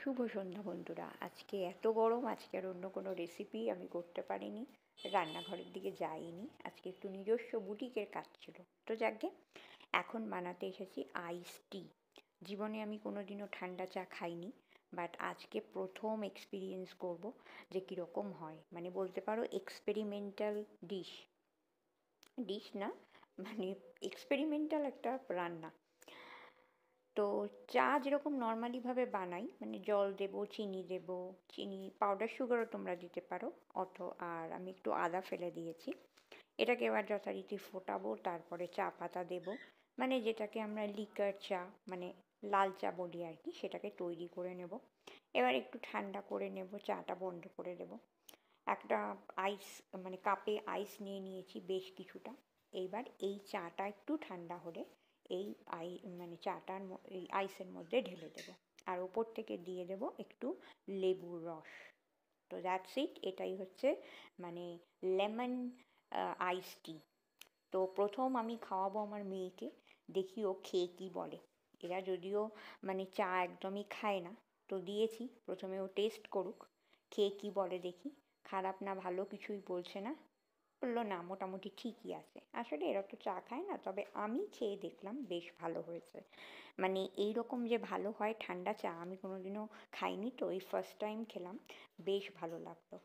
শুভ সন্ধ্যা বন্ধুরা। আজকে এত গরম, আজকে আর অন্য কোনো রেসিপি আমি করতে পারিনি, রান্নাঘরের দিকে যাইনি। আজকে একটু নিজস্ব বুটিকের কাজ ছিল, তো যাকগে এখন বানাতে এসেছি আইস টি। জীবনে আমি কোনোদিনও ঠান্ডা চা খাইনি, বাট আজকে প্রথম এক্সপিরিয়েন্স করব যে কীরকম হয়। মানে বলতে পারো এক্সপেরিমেন্টাল ডিশ। ডিশ না, মানে এক্সপেরিমেন্টাল একটা রান্না। তো চা যেরকম নর্মালিভাবে বানাই, মানে জল দেবো, চিনি দেবো, চিনি পাউডার সুগারও তোমরা দিতে পারো, আর আমি একটু আদা ফেলে দিয়েছি। এটাকে এবার যথারীতি ফোটাবো, তারপরে চা পাতা দেবো, মানে যেটাকে আমরা লিকার চা, মানে লাল চা বলি আর কি, সেটাকে তৈরি করে নেব। এবার একটু ঠান্ডা করে নেব, চাটা বন্ধ করে দেবো। একটা আইস, মানে কাপে আইস নিয়ে নিয়েছি বেশ কিছুটা। এইবার এই চাটা একটু ঠান্ডা হলে এই মানে চাটার এই আইসের মধ্যে ঢেলে দেবো, আর ওপর থেকে দিয়ে দেবো একটু লেবুর রস। তো দ্যাটস ইট, এটাই হচ্ছে মানে লেমন আইস টি। তো প্রথম আমি খাওয়াবো আমার মেয়েকে, দেখি ও খেয়ে কী বলে। এরা যদিও মানে চা একদমই খায় না, তো দিয়েছি প্রথমে ও টেস্ট করুক, খেয়ে কী বলে দেখি। খারাপ না ভালো কিছুই বলছে না, বললো না মোটামুটি ঠিকই আছে। আসলে এরা তো চা খায় না, তবে আমি খেয়ে দেখলাম বেশ ভালো হয়েছে। মানে এই রকম যে ভালো হয় ঠান্ডা চা আমি কোনোদিনও খাইনি, তো এই ফার্স্ট টাইম খেলাম, বেশ ভালো লাগলো।